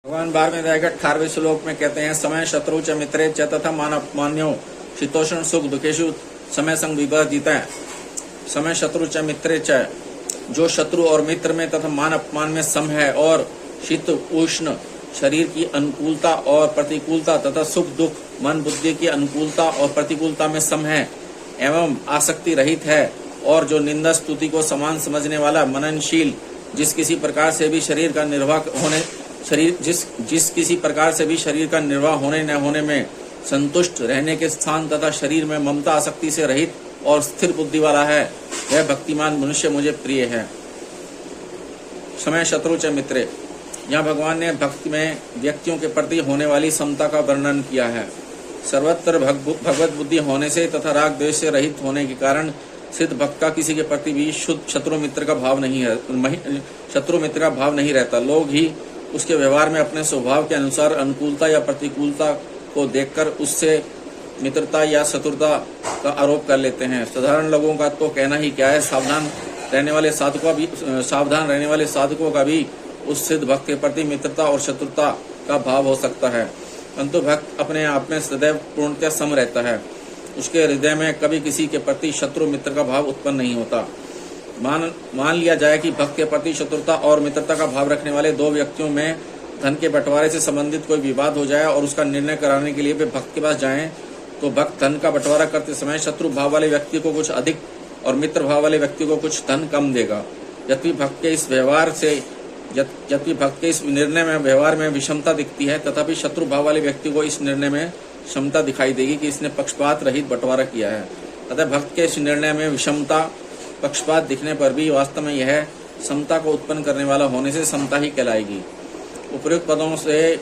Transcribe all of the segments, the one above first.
भगवान 12वें अध्याय के 18वें श्लोक में कहते हैं, समय शत्रु च मित्रे च तथा मान्यो शीतोष्ण सुख दुखेशु समय संग विवर्जित। समय शत्रु च मित्रे च, जो शत्रु और मित्र में तथा मान अपमान में सम है और शीत उष्ण शरीर की अनुकूलता और प्रतिकूलता तथा सुख दुख मन बुद्धि की अनुकूलता और प्रतिकूलता में सम है एवं आसक्ति रहित है, और जो निंदा स्तुति को समान समझने वाला मननशील, जिस किसी प्रकार से भी शरीर का निर्वाह होने न होने में संतुष्ट रहने के स्थान तथा शरीर में ममता आसक्ति से रहित और स्थिर बुद्धि वाला है, वह भक्तिमान मनुष्य मुझे प्रिय है। समय शत्रु च मित्रे, यहाँ भगवान ने भक्ति में व्यक्तियों के प्रति होने वाली समता का वर्णन किया है। सर्वत्र भगवत बुद्धि होने से तथा राग द्वेष से रहित होने के कारण सिद्ध भक्त का किसी के प्रति भी शुद्ध शत्रु मित्र का भाव नहीं रहता। लोग ही उसके व्यवहार में अपने स्वभाव के अनुसार अनुकूलता या प्रतिकूलता को देखकर उससे मित्रता या शत्रुता का आरोप कर लेते हैं। साधारण लोगों का तो कहना ही क्या है, सावधान रहने वाले साधकों का भी उस सिद्ध भक्त के प्रति मित्रता और शत्रुता का भाव हो सकता है, परंतु भक्त अपने आप में सदैव पूर्णतः सम रहता है। उसके हृदय में कभी किसी के प्रति शत्रु मित्र का भाव उत्पन्न नहीं होता। मान लिया जाए कि भक्त के प्रति शत्रुता और मित्रता का भाव रखने वाले दो व्यक्तियों में धन के बंटवारे से संबंधित कोई विवाद हो जाए और उसका निर्णय कराने के लिए वे भक्त के पास जाएं, तो भक्त धन का बंटवारा करते समय शत्रु भाव वाले व्यक्ति को कुछ अधिक और मित्र भाव वाले व्यक्ति को कुछ धन कम देगा। यद्यपि भक्त के इस निर्णय में व्यवहार में विषमता दिखती है, तथापि शत्रु भाव वाले व्यक्ति को इस निर्णय में क्षमता दिखाई देगी कि इसने पक्षपात रहित बंटवारा किया है। अतः भक्त के इस निर्णय में विषमता पक्षपात दिखने पर भी वास्तव में यह समता को उत्पन्न करने वाला होने से समता ही कहलाएगी। उपयुक्त पदों से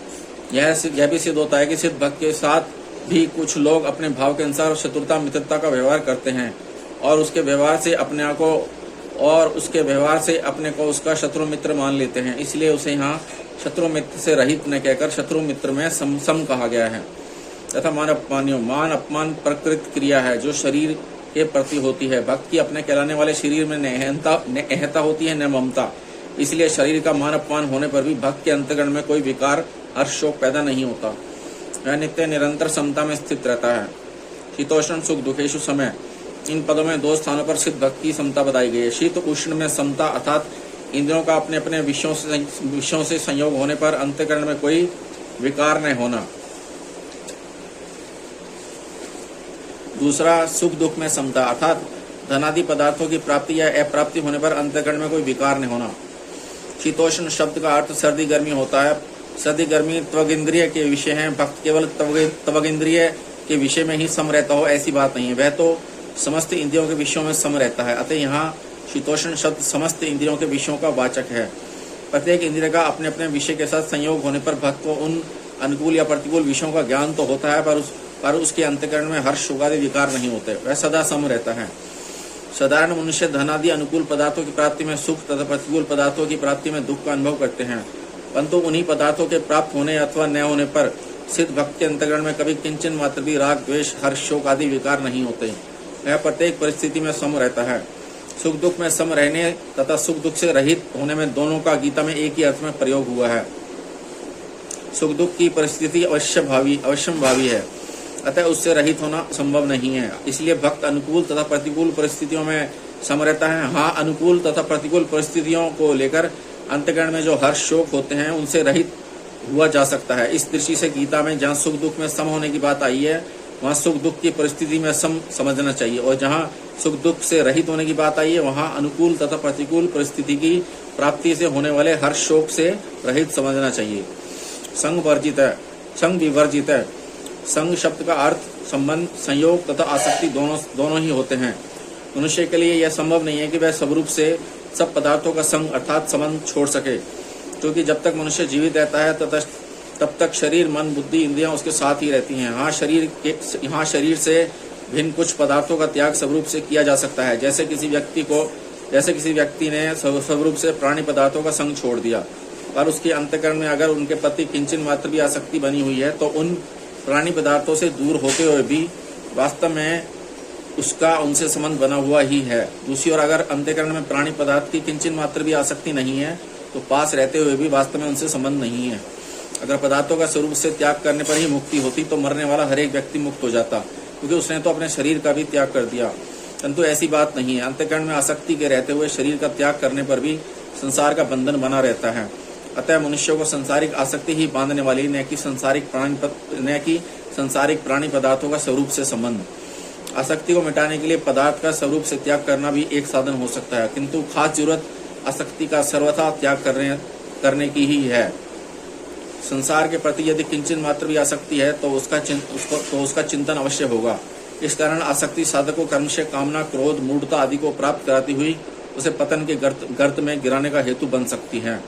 यह भी सिद्ध होता है कि सिद्ध भक्त के साथ भी कुछ लोग अपने भाव के अनुसार शत्रुता मित्रता का व्यवहार करते हैं और उसके व्यवहार से अपने को उसका शत्रु मित्र मान लेते हैं। इसलिए उसे यहाँ शत्रु मित्र से रहित न कहकर शत्रु मित्र में सम कहा गया है। तथा मान अपमान प्रकृत क्रिया है जो शरीर के प्रति होती है। भक्त की अपने कहलाने वाले शरीर में न अहंता होती है न ममता। इसलिए शरीर का मान अपमान होने पर भी भक्त के अंतःकरण में कोई विकार हर्ष शोक पैदा नहीं होता। वह नित्य निरंतर समता में स्थित रहता है। शीतोष्ण सुख दुखेशु समय, इन पदों में दो स्थानों पर सिद्ध भक्त की समता बताई गई है। शीत उष्ण में समता अर्थात इंद्रियों का अपने अपने विषयों से संयोग होने पर अंतःकरण में कोई विकार न होना। दूसरा सुख दुख में समता अर्थात धनादि पदार्थों की प्राप्ति या अप्राप्ति होने पर अंतःकरण में कोई विकार न होना। शीतोष्ण शब्द का अर्थ सर्दी गर्मी होता है। सर्दी गर्मी त्वगिंद्रिय के विषय हैं। भक्त केवल त्वगिंद्रिय के विषय में ही सम रहता हो ऐसी बात नहीं है, वह तो समस्त इंद्रियों के विषयों में सम रहता है। अतः यहाँ शीतोष्ण शब्द समस्त इंद्रियों के विषयों का वाचक है। प्रत्येक इंद्रिय का अपने अपने विषय के साथ संयोग होने पर भक्त को उन अनुकूल या प्रतिकूल विषयों का ज्ञान तो होता है, पर उसके अंतःकरण में हर्ष शोक आदि विकार नहीं होते। वह सदा सम रहता है। साधारण मनुष्य धनादि अनुकूल पदार्थों की प्राप्ति में सुख तथा प्रतिकूल पदार्थों की प्राप्ति में दुख का अनुभव करते हैं, परंतु उन्हीं पदार्थों के प्राप्त होने अथवा न होने पर सिद्ध भक्त के अंतःकरण में कभी किंचन मात्र भी राग द्वेष हर्ष शोक आदि विकार नहीं होते। वह प्रत्येक परिस्थिति में सम रहता है। सुख दुख में सम रहने तथा सुख दुख से रहित होने में दोनों का गीता में एक ही अर्थ में प्रयोग हुआ है। सुख दुख की परिस्थिति अवश्यम भावी है, अतः उससे रहित होना संभव नहीं है। इसलिए भक्त अनुकूल तथा प्रतिकूल परिस्थितियों में सम रहता है। हाँ, अनुकूल तथा प्रतिकूल परिस्थितियों को लेकर अंतःकरण में जो हर्ष शोक होते हैं उनसे रहित हुआ जा सकता है। इस दृष्टि से गीता में जहाँ सुख दुख में सम होने की बात आई है, वहाँ सुख दुख की परिस्थिति में सम समझना चाहिए, और जहाँ सुख दुख से रहित होने की बात आई है वहाँ अनुकूल तथा प्रतिकूल परिस्थिति की प्राप्ति से होने वाले हर्ष शोक से रहित समझना चाहिए। संग विवर्जित है। संग शब्द का अर्थ संबंध, संयोग तथा आसक्ति दोनों ही होते हैं। मनुष्य के लिए यह संभव नहीं है कि वह स्वरूप से सब पदार्थों का संग अर्थात संबंध छोड़ सके, क्योंकि जब तक मनुष्य जीवित रहता है तब तक शरीर मन बुद्धि इंद्रियां उसके साथ ही रहती हैं। हाँ, शरीर से भिन्न कुछ पदार्थों का त्याग स्वरूप से किया जा सकता है। जैसे किसी व्यक्ति ने स्वरूप से प्राणी पदार्थों का संग छोड़ दिया, पर उसके अंतःकरण में अगर उनके प्रति किंचन मात्र भी आसक्ति बनी हुई है तो उन प्राणी पदार्थों से दूर होते हुए भी वास्तव में उसका उनसे संबंध बना हुआ ही है। दूसरी ओर अगर अंतःकरण में प्राणी पदार्थ की किंचन मात्र भी आसक्ति नहीं है तो पास रहते हुए भी वास्तव में उनसे संबंध नहीं है। अगर पदार्थों का स्वरूप से त्याग करने पर ही मुक्ति होती तो मरने वाला हर एक व्यक्ति मुक्त हो जाता, क्योंकि उसने तो अपने शरीर का भी त्याग कर दिया। परंतु ऐसी बात नहीं है। अंतःकरण में आसक्ति के रहते हुए शरीर का त्याग करने पर भी संसार का बंधन बना रहता है। अतः मनुष्य को संसारिक आसक्ति ही बांधने वाली, न कि संसारिक प्राणी पदार्थों का स्वरूप से संबंध। आसक्ति को मिटाने के लिए पदार्थ का स्वरूप से त्याग करना भी एक साधन हो सकता है, किंतु खास जरूरत आसक्ति का सर्वथा त्याग करने की ही है। संसार के प्रति यदि किंचन मात्र भी आसक्ति है तो उसका चिंतन अवश्य होगा। इस कारण आसक्ति साधक को कर्म से कामना, क्रोध, मूढ़ता आदि को प्राप्त कराती हुई उसे पतन के गर्त में गिराने का हेतु बन सकती है।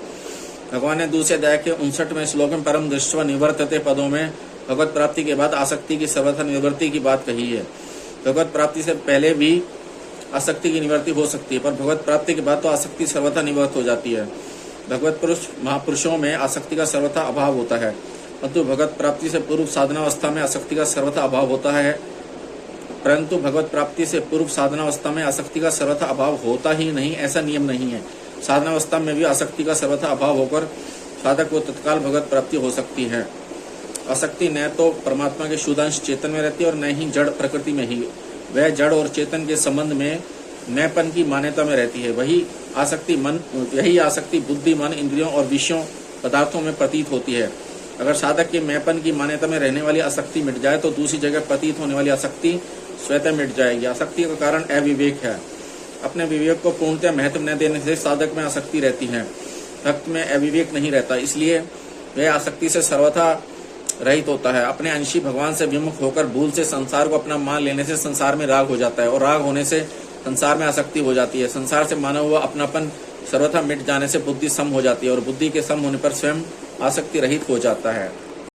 भगवान ने दूसरे अध्याय के 59वें श्लोक में परम दृष्टवा निवर्तते पदों में भगवत प्राप्ति के बाद आसक्ति की सर्वथा निवृत्ति की बात कही है। भगवत प्राप्ति से पहले भी आसक्ति की निवृत्ति हो सकती है, पर भगवत प्राप्ति के बाद तो आसक्ति सर्वथा निवृत्त हो जाती है। भगवत पुरुष महापुरुषों में आसक्ति का सर्वथा अभाव होता है, परंतु भगवत प्राप्ति से पूर्व साधनावस्था में आसक्ति का सर्वथा अभाव होता है। परंतु भगवत प्राप्ति से पूर्व साधनावस्था में आसक्ति का सर्वथा अभाव होता ही नहीं, ऐसा नियम नहीं है। साधनावस्था में भी आसक्ति का सर्वथा अभाव होकर साधक को तत्काल भगवत प्राप्ति हो सकती है। आसक्ति न तो परमात्मा के शुद्धांश चेतन में रहती है और न ही जड़ प्रकृति में ही। वह जड़ और चेतन के संबंध में नैपन की मान्यता में रहती है। यही आसक्ति बुद्धि, मन, इंद्रियों और विषयों पदार्थों में प्रतीत होती है। अगर साधक के मैपन की मान्यता में रहने वाली आसक्ति मिट जाए तो दूसरी जगह प्रतीत होने वाली आसक्ति स्वतः मिट जाएगी। आसक्ति का कारण अविवेक है। अपने विवेक को पूर्णतः महत्व न देने से साधक में आसक्ति रहती है, भक्त में अविवेक नहीं रहता, इसलिए वह आसक्ति से सर्वथा रहित होता है। अपने अंशी भगवान से विमुख होकर भूल से संसार को अपना मान लेने से संसार में राग हो जाता है और राग होने से संसार में आसक्ति हो जाती है। संसार से माना हुआ अपनापन सर्वथा मिट जाने से बुद्धि सम हो जाती है और बुद्धि के सम होने पर स्वयं आसक्ति रहित हो जाता है।